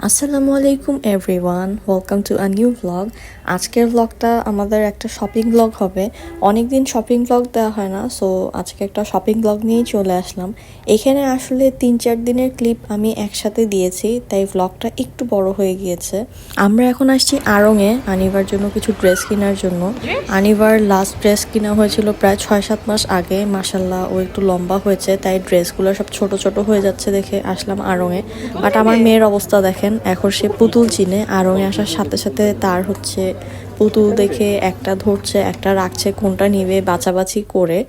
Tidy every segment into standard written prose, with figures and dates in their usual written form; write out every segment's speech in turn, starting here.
আসসালামু আলাইকুম everyone, welcome to a new blog. আজকের ব্লগটা আমাদের একটা শপিং ব্লগ হবে। অনেকদিন শপিং ব্লগ দেওয়া হয় না, সো আজকে একটা শপিং ব্লগ নিয়েই চলে আসলাম। এখানে আসলে 3-4 দিনের ক্লিপ আমি একসাথে দিয়েছি, তাই ব্লগটা একটু বড় হয়ে গিয়েছে। আমরা এখন আসছি আড়ংয়ে আনিবার জন্য কিছু ড্রেস কেনার জন্য। আনিবার লাস্ট ড্রেস কেনা হয়েছিল প্রায় 6-7 মাস আগে। মাশাল্লাহ, ও একটু লম্বা হয়েছে, তাই ড্রেসগুলো সব ছোট ছোট হয়ে যাচ্ছে দেখে আসলাম আড়ংয়ে। বাট আমার মেয়ের অবস্থা দেখেন, এখন সে পুতুল চিনে। আড়ংয়ে আসার সাথে সাথে তার হচ্ছে পুতুল দেখে একটা ধরছে, একটা রাখছে, কোনটা নিবে বাছাবাছি করে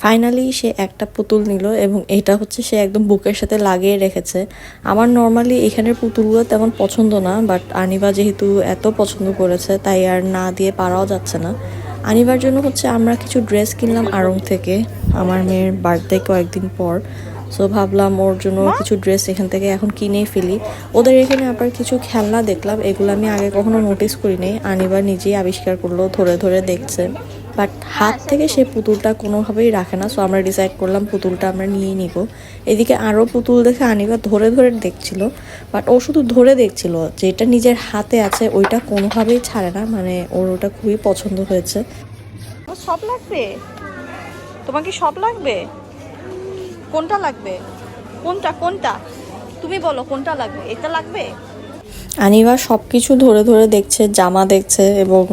ফাইনালি সে একটা পুতুল নিল এবং এটা হচ্ছে সে একদম বুকের সাথে লাগিয়ে রেখেছে। আমার নর্মালি এখানের পুতুলগুলো তেমন পছন্দ না, বাট আনিবা যেহেতু এত পছন্দ করেছে তাই আর না দিয়ে পারাও যাচ্ছে না। আনিবার জন্য হচ্ছে আমরা কিছু ড্রেস কিনলাম আড়ং থেকে, আমার মেয়ের বার্থডে কয়েকদিন পর। সো ভাবলাম ওর জন্য কিছু ড্রেস এখান থেকে এখন কিনেই ফেলি। ওদের এখানে আবার কিছু খেলনা দেখলাম, এগুলো আমি আগে কখনো নোটিস করিনি। আনিবার নিজেই আবিষ্কার করলো, ধরে ধরে দেখছে, বাট হাত থেকে সে পুতুলটা কোনোভাবেই রাখে না। সো আমরা ডিসাইড করলাম পুতুলটা আমরা নিয়ে নিব। এদিকে আরও পুতুল দেখে আনিবা ধরে ধরে দেখছিল, বাট ও শুধু ধরে দেখছিল, যেটা নিজের হাতে আছে ওইটা কোনোভাবেই ছাড়ে না। মানে ওর ওটা খুবই পছন্দ হয়েছে। সব লাগবে তোমাকে, সব লাগবে? কোনটা লাগবে? কোনটা কোনটা তুমি বলো, কোনটা লাগবে? এটা লাগবে? আনিবা সব কিছু ধরে ধরে দেখছে, জামা দেখছে এবং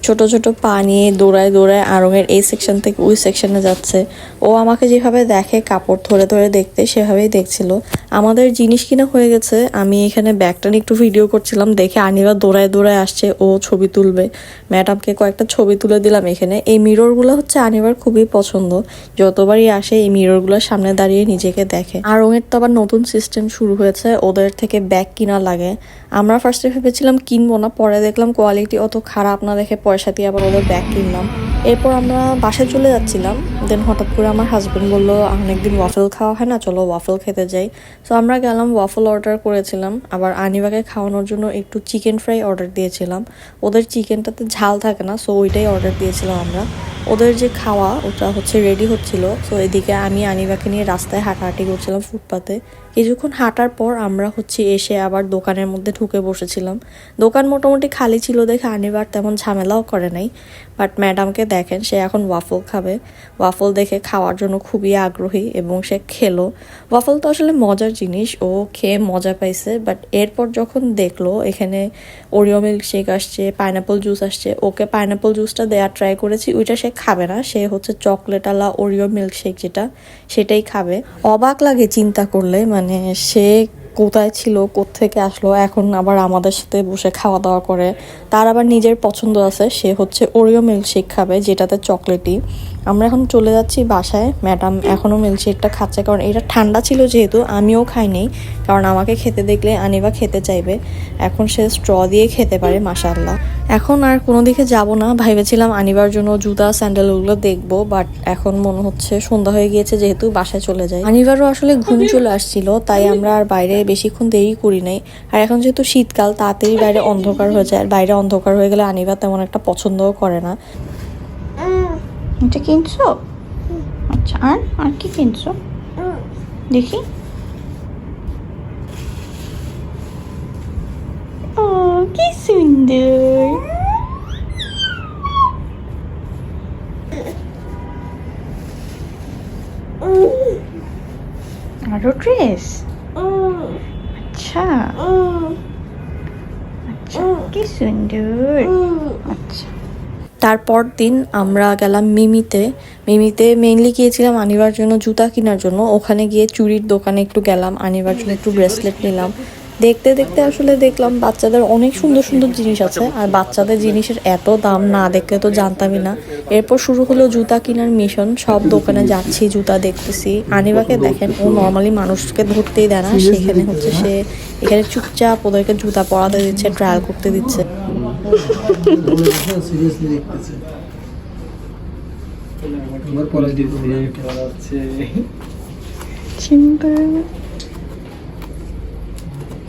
ছোট ছোট পা নিয়ে দৌড়ায় দৌড়ায় আড়ংয়ের এই সেকশন থেকে ওই সেকশনে যাচ্ছে। ও আমাকে যেভাবে দেখে কাপড় ধরে ধরে দেখতে, সেভাবেই দেখছিল। আমাদের জিনিস কিনা হয়ে গেছে, আমি এখানে ব্যাগটা নিয়ে একটু ভিডিও করছিলাম, দেখে আনিবা দৌড়ায় দৌড়ায় আসছে, ও ছবি তুলবে। ম্যাডামকে কয়েকটা ছবি তুলে দিলাম এখানে। এই মিররগুলো হচ্ছে আনিবার খুবই পছন্দ, যতবারই আসে এই মিররগুলোর সামনে দাঁড়িয়ে নিজেকে দেখে। আড়ংয়ের তো আবার নতুন সিস্টেম শুরু হয়েছে, ওদের থেকে ব্যাগ কিনা লাগে। আমরা ফার্স্টে ভেবেছিলাম কিনবো না, পরে দেখলাম কোয়ালিটি অত খারাপ না দেখে পয়সা দিয়ে আবার ওদের ব্যাগ কিনলাম। এরপর আমরা বাসায় চলে যাচ্ছিলাম, দেন হঠাৎ করে আমার হাজব্যান্ড বললো অনেকদিন ওয়াফেল খাওয়া হয় না, চলো ওয়াফেল খেতে যাই। সো আমরা গেলাম, ওয়াফেল অর্ডার করেছিলাম। আবার আনিবাকে খাওয়ানোর জন্য একটু চিকেন ফ্রাই অর্ডার দিয়েছিলাম। ওদের চিকেনটাতে ঝাল থাকে না, সো ওইটাই অর্ডার দিয়েছিলাম আমরা। ওদের যে খাওয়া ওটা হচ্ছে রেডি হচ্ছিল। সো এদিকে আমি আনিবাকে নিয়ে রাস্তায় হাঁটাহাঁটি করছিলাম ফুটপাতে। কিছুক্ষণ হাঁটার পর আমরা হচ্ছে এসে আবার দোকানের মধ্যে ঢুকে বসেছিলাম। দোকান মোটামুটি খালি ছিল দেখে আনিবার তেমন ঝামেলাও করে নাই। বাট ম্যাডামকে দেখেন, সে এখন ওয়াফল খাবে। ওয়াফল দেখে খাওয়ার জন্য খুবই আগ্রহী এবং সে খেলো। ওয়াফল তো আসলে মজার জিনিস, ও খেয়ে মজা পাইছে। বাট এরপর যখন দেখলো এখানে ওরিও মিল্কশেক আসছে, পাইনাপল জুস আসছে, ওকে পাইনাপল জুসটা দেওয়া ট্রাই করেছি, ওইটা সে খাবে না। সে হচ্ছে চকলেট আলা ওরিও মিল্কশেক যেটা, সেটাই খাবে। অবাক লাগে চিন্তা করলে, মানে সে কোথায় ছিল, কোত্থেকে আসলো, এখন আবার আমাদের সাথে বসে খাওয়া দাওয়া করে। তার আবার নিজের পছন্দ আছে, সে হচ্ছে ওরিও মিল্কশেক খাবে যেটাতে চকলেটই। আমরা এখন চলে যাচ্ছি বাসায়। ম্যাডাম এখনও মিল্কশেকটা খাচ্ছে, কারণ এটা ঠান্ডা ছিল যেহেতু, আমিও খাই নেই, কারণ আমাকে খেতে দেখলে আনিবা খেতে চাইবে। এখন সে স্ট্র দিয়ে খেতে পারে, মাশাআল্লাহ। এখন আর কোনো দিকে যাব না, ভেবেছিলাম আনিবার জন্য জুতা স্যান্ডেল ওগুলো দেখবো, বাট এখন মনে হচ্ছে সন্ধ্যা হয়ে গিয়েছে, যেহেতু বাসায় চলে যায়। আনিবারও আসলে ঘুম চলে আসছিল, তাই আমরা আর বাইরে বেশিক্ষণ দেরি করি নাই। আর এখন যেহেতু শীতকাল, তাড়াতাড়ি বাইরে অন্ধকার হয়ে যায়, আর বাইরে অন্ধকার হয়ে গেলে আনিবা তেমন একটা পছন্দও করে না। এটা কিনছো? আচ্ছা, আর আর কি কিনছো দেখি? ও কি সুন্দর! আরো ড্রেস? আচ্ছা আচ্ছা, কি সুন্দর! আচ্ছা, তারপর দিন আমরা গেলাম মিমিতে। মিমিতে মেইনলি গিয়েছিলাম আনিবার জন্য জুতা কেনার জন্য। ওখানে গিয়ে চুড়ির দোকানে একটু গেলাম, আনিবার জন্য একটু ব্রেসলেট নিলাম। দেখতে দেখতে আসলে দেখলাম বাচ্চাদের অনেক সুন্দর সুন্দর জিনিস আছে, আর বাচ্চাদের জিনিসের এত দাম না দেখলে তো জানতামই না। এরপর শুরু হলো জুতা কেনার মিশন, সব দোকানে যাচ্ছি, জুতা দেখতেছি। আনিবাকে দেখেন, ও নর্মালি মানুষকে ধরতেই দেয় না, সেখানে হচ্ছে সে এখানে চুপচাপ ওদেরকে জুতা পরাতে দিচ্ছে, ট্রায়াল করতে দিচ্ছে।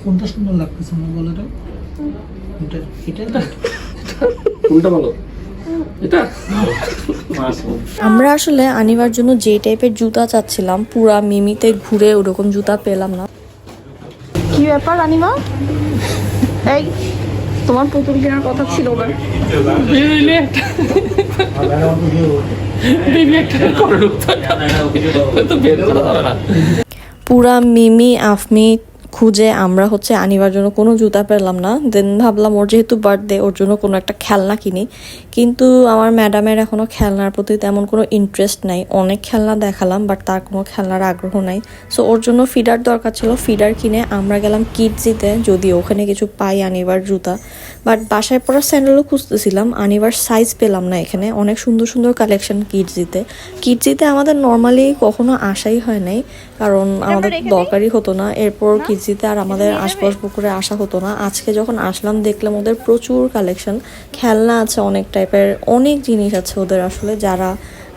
কোনটা সুন্দর লাগতেছে আমার গলাটা? এটা কোনটা ভালো? আমরা আসলে আনিবার জন্য যে টাইপের জুতা চাচ্ছিলাম, পুরা মিমিতে ঘুরে ওরকম জুতা পেলাম না। কি ব্যাপার আনিমা? এই তোমার পুতুল কেনার কথা ছিল না। পুরা মিমি আফমি খুঁজে আমরা হচ্ছে আনিবার জন্য কোনো জুতা পেলাম না। দেন ভাবলাম ওর যেহেতু বার্থডে ওর জন্য কোনো একটা খেলনা কিনি, কিন্তু আমার ম্যাডামের এখনও খেলনার প্রতি তেমন কোনো ইন্টারেস্ট নাই। অনেক খেলনা দেখালাম বাট তার কোনো খেলনার আগ্রহ নাই। সো ওর জন্য ফিডার দরকার ছিল, ফিডার কিনে আমরা গেলাম কিডজিতে, যদি ওখানে কিছু পাই আনিবার জুতা। বাট বাসায় পরা স্যান্ডেলও খুঁজতেছিলাম, আনিবার সাইজ পেলাম না এখানে। অনেক সুন্দর সুন্দর কালেকশন কিডজিতে আমাদের নর্মালি কখনো আসাই হয় নাই, কারণ আমাদের দরকারই হতো না। এরপর কিডজিতে আর আমাদের আশপাশ করে আসা হতো না। আজকে যখন আসলাম দেখলাম ওদের প্রচুর কালেকশন, খেলনা আছে অনেক টাইপের, অনেক জিনিস আছে ওদের। আসলে যারা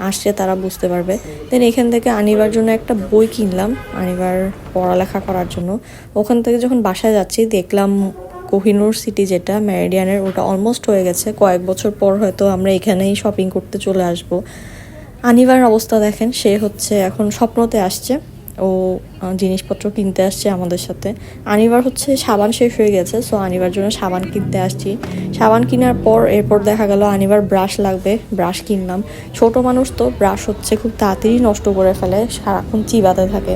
আসছে তারা বুঝতে পারবে। দেন এখান থেকে আনিবার জন্য একটা বই কিনলাম, আনিবার পড়ালেখা করার জন্য। ওখান থেকে যখন বাসায় যাচ্ছি দেখলাম কোহিনুর সিটি যেটা মেরিডিয়ানের, ওটা অলমোস্ট হয়ে গেছে। কয়েক বছর পর হয়তো আমরা এখানেই শপিং করতে চলে আসব। আনিবার অবস্থা দেখেন, সে হচ্ছে এখন স্বপ্নতে আসছে, ও জিনিসপত্র কিনতে আসছে আমাদের সাথে। আনিবার হচ্ছে সাবান শেষ হয়ে গেছে, সো আনিবার জন্য সাবান কিনতে আসছি। সাবান কেনার পর এরপর দেখা গেল আনিবার ব্রাশ লাগবে, ব্রাশ কিনলাম। ছোট মানুষ তো ব্রাশ হচ্ছে খুব তাড়াতাড়ি নষ্ট করে ফেলে, সারাক্ষণ চিবাতে থাকে।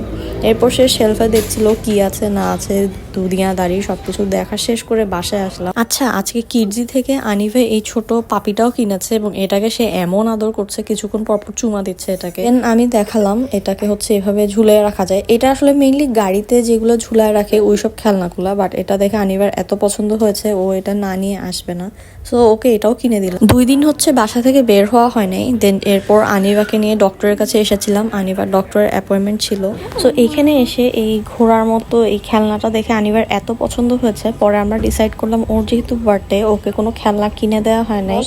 এরপর সে শেলফে দেখছিল কি আছে না আছে, দুনিয়াদারি সব কিছু দেখা শেষ করে বাসায় আসলাম। আচ্ছা, আজকে কিডজি থেকে আনিভে এই ছোট পাপিটাও কিনেছে এবং এটাকে সে এমন আদর করছে, কিছুক্ষণ পরপর চুমা দিচ্ছে এটাকে। দেন আমি দেখালাম এটাকে হচ্ছে এভাবে ঝুলিয়ে রাখা যায়। এটা আসলে মেইনলি গাড়িতে যেগুলো ঝুলায় রাখে ওইসব খেলনাগুলা, বাট এটা দেখে আনিবার এত পছন্দ হয়েছে ও এটা না নিয়ে আসবে না, সো ওকে এটাও কিনে দিলাম। 2 দিন হচ্ছে বাসা থেকে বের হওয়া হয় নাই। দেন এরপর আনিবাকে নিয়ে ডক্টরের কাছে এসেছিলাম, আনিবার ডক্টরের অ্যাপয়েন্টমেন্ট ছিল। সো এইখানে এসে এই ঘোড়ার মতো এই খেলনাটা দেখে আনিবার এত পছন্দ হয়েছে, পরে আমরা ডিসাইড করলাম ওর যেহেতু বার্থডে ওকে কোনো খেলনা কিনে দেওয়া হয় নাই,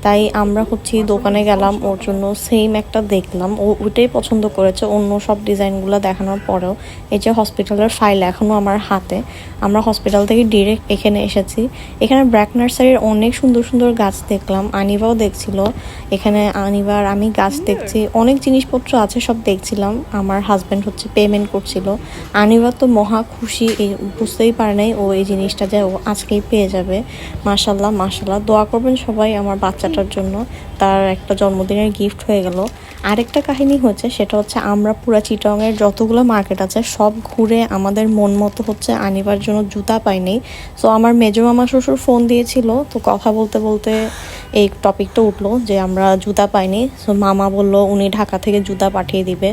তাই আমরা হচ্ছে দোকানে গেলাম, ওর জন্য সেম একটা দেখলাম, ও ওইটাই পছন্দ করেছে। অন্য সব ডিজাইনগুলো দেখানোর পরেও এই যে হসপিটালের ফাইল এখনও আমার হাতে, আমরা হসপিটাল থেকে ডিরেক্ট এখানে এসেছি। এখানে ব্র্যাক নার্সারির অনেক সুন্দর সুন্দর গাছ দেখলাম, আনিবাও দেখছিল। এখানে আনিবার আমি গাছ দেখছি, অনেক জিনিসপত্র আছে সব দেখছিলাম। আমার হাজব্যান্ড হচ্ছে পেমেন্ট করছিল। আনিবা তো মহা খুশি, বুঝতেই পারে নাই ও এই জিনিসটা যে ও আজকেই পেয়ে যাবে। মাশাল্লাহ মাশাল্লাহ, দোয়া করবেন সবাই আমার বাচ্চাটার জন্য, তার একটা জন্মদিনের গিফট হয়ে গেল। আরেকটা কাহিনী হচ্ছে, সেটা হচ্ছে আমরা পুরা চিটাংয়ের যতগুলো মার্কেট আছে সব ঘুরে আমাদের মন মতো হচ্ছে আনিবার জন্য জুতা পাইনি। সো আমার মেজো মামা শ্বশুর ফোন দিয়েছিল, তো কথা বলতে বলতে এই টপিকটা উঠলো যে আমরা জুতা পাইনি। সো মামা বলল উনি ঢাকা থেকে জুতা পাঠিয়ে দিবে।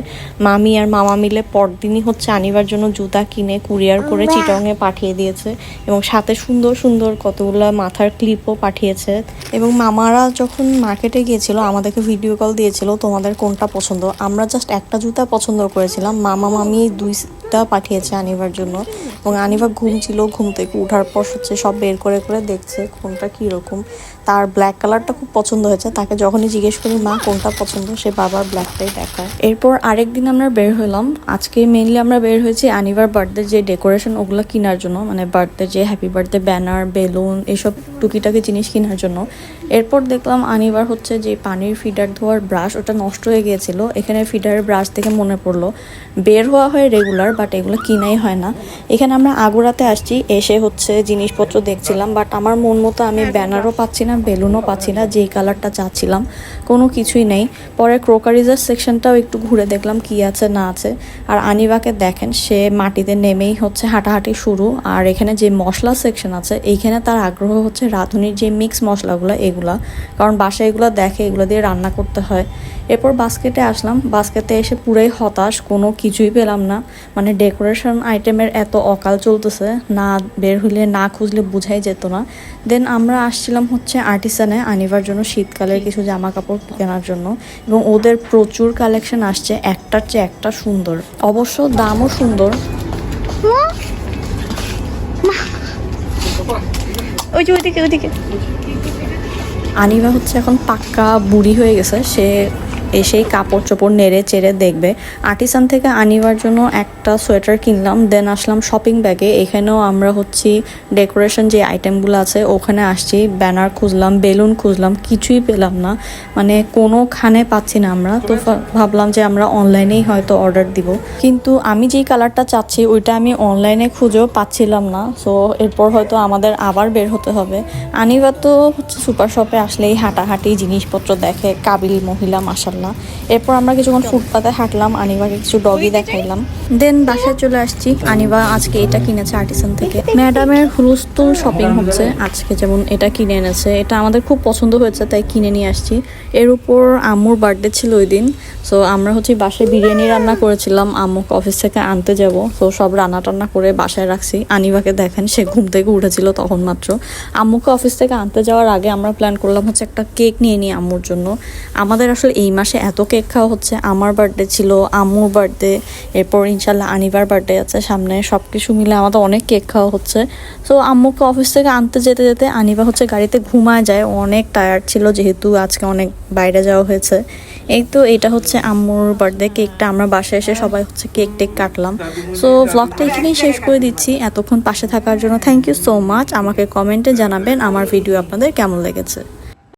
মামি আর মামা মিলে পরদিনই হচ্ছে আনিবার জন্য জুতা কিনে কুরিয়ার করে চিটাংয়ে পাঠিয়ে দিয়েছে, এবং সাথে সুন্দর সুন্দর কতগুলো মাথার ক্লিপও পাঠিয়েছে। এবং মামারা যখন মার্কেটে গিয়েছিল আমাদেরকে ভিডিও কল দিয়েছিল তোমাদের কোনটা পছন্দ। আমরা জাস্ট একটা জুতা পছন্দ করেছিলাম, মামা মামি 2টা পাঠিয়েছে আনিবার জন্য। এবং আনিবা ঘুম ছিল, ঘুম থেকে উঠার পর হচ্ছে সব বের করে করে দেখছে কোনটা কীরকম। তার ব্ল্যাক কালারটা খুব পছন্দ হয়েছে, তাকে যখনই জিজ্ঞেস করি মা কোনটা পছন্দ, সে বাবার ব্ল্যাকটাই দেখায়। এরপর আরেকদিন আমরা বের হলাম, আজকে মেইনলি আমরা বের হয়েছি আনিবার বার্থডে যে ডেকোরেশন ওগুলো কেনার জন্য, মানে বার্থডে যে হ্যাপি বার্থডে ব্যানার, বেলুন, এসব টুকিটাকি জিনিস কেনার জন্য। এরপর দেখলাম আনিবার হচ্ছে যে পানির ফিডার ধোয়ার ব্রাশ ওটা নষ্ট হয়ে গিয়েছিল। এখানে ফিডারের ব্রাশ দেখে মনে পড়লো বের হওয়া হয় রেগুলার, বাট এগুলো কিনাই হয় না। এখানে আমরা আগুরাতে আসছি, এসে হচ্ছে জিনিসপত্র দেখছিলাম, বাট আমার মন মতো আমি ব্যানারও পাচ্ছি না, বেলুনও পাচ্ছি না, যেই কালারটা চাচ্ছিলাম কোনো কিছুই নেই। পরে ক্রোকারিজের সেকশনটাও একটু ঘুরে দেখলাম কি আছে না আছে। আর আনিবাকে দেখেন, সে মাটিতে নেমেই হচ্ছে হাঁটাহাঁটি শুরু। আর এখানে যে মশলা সেকশন আছে এইখানে তার আগ্রহ হচ্ছে রাঁধুনির যে মিক্স মশলাগুলো এগুলা, কারণ বাসায় এগুলো দেখে এগুলো দিয়ে রান্না করতে হয়। এরপর বাস্কেটে আসলাম, বাস্কেটে এসে পুরাই হতাশ, কোনো কিছুই পেলাম না। মানে ডেকোরেশন আইটেমের এত অকাল চলতেছে, না বের হইলে না খুঁজলে বোঝাই যেত না। দেন আমরা আসছিলাম হচ্ছে আর্টিসানে আনিবার জন্য শীতকালের কিছু জামা কাপড় কেনার জন্য, এবং ওদের প্রচুর কালেকশন আসছে, একটার চেয়ে একটা সুন্দর, অবশ্য দামও সুন্দর। ওই যে ওইদিকে আনিবা হচ্ছে এখন পাক্কা বুড়ি হয়ে গেছে, সে এসেই কাপড় চোপড় নেড়ে চেড়ে দেখবে। আর্টিসান থেকে আনিবার জন্য একটা সোয়েটার কিনলাম, দেন আসলাম শপিং ব্যাগে। এখানেও আমরা হচ্ছে ডেকোরেশন যে আইটেমগুলো আছে ওখানে আসছি, ব্যানার খুঁজলাম, বেলুন খুঁজলাম, কিছুই পেলাম না, মানে কোনোখানে পাচ্ছি না আমরা। তো ভাবলাম যে আমরা অনলাইনেই হয়তো অর্ডার দিব, কিন্তু আমি যেই কালারটা চাচ্ছি ওইটা আমি অনলাইনে খুঁজেও পাচ্ছিলাম না। সো এরপর হয়তো আমাদের আবার বের হতে হবে। আনিবা তো হচ্ছে সুপার শপে আসলেই হাঁটাহাঁটি জিনিসপত্র দেখে, কাবিল মহিলা মাশাল্লাহ। এরপর আমরা কিছুক্ষণ ফুটপাতে হাঁটলাম, আনিবাকে কিছু ডগি দেখাইলাম, দেন বাসায় চলে আসছি। আনিবা আজকে এটা কিনেছে আর্টিসান থেকে। ম্যাডামের হুলস্থুল শপিং হচ্ছে আজকে, যেমন এটা কিনে এনেছে, এটা আমাদের খুব পছন্দ হয়েছে তাই কিনে নিয়ে আসছি। এর উপর আম্মুর বার্থডে ছিল ওই দিন, সো আমরা হচ্ছে বাসায় বিরিয়ানি রান্না করেছিলাম, আম্মুকে অফিস থেকে আনতে যাব। তো সব রান্না টান্না করে বাসায় রাখছি। আনিবাকে দেখেন, সে ঘুম থেকে উঠেছিল তখন মাত্র। আম্মুকে অফিস থেকে আনতে যাওয়ার আগে আমরা প্ল্যান করলাম হচ্ছে একটা কেক নিয়ে নিই আম্মুর জন্য। আমাদের আসলে এই মাসে এত কেক খাওয়া হচ্ছে, আমার বার্থডে ছিল, আম্মুর বার্থডে, এরপর ইনশাল্লাহ আনিবার বার্থডে আছে সামনে, সব কিছু মিলে আমাদের অনেক কেক খাওয়া হচ্ছে। সো আম্মুকে অফিস থেকে আনতে যেতে যেতে আনিবা হচ্ছে গাড়িতে ঘুমায় যায়, অনেক টায়ার্ড ছিল যেহেতু আজকে অনেক বাইরে যাওয়া হয়েছে। এই তো এটা হচ্ছে আম্মুর বার্থডে কেকটা, আমরা বাসায় এসে সবাই হচ্ছে কেক টেক কাটলাম। সো ব্লগটা এখানেই শেষ করে দিচ্ছি। এতক্ষণ পাশে থাকার জন্য থ্যাংক ইউ সো মাচ। আমাকে কমেন্টে জানাবেন আমার ভিডিও আপনাদের কেমন লেগেছে।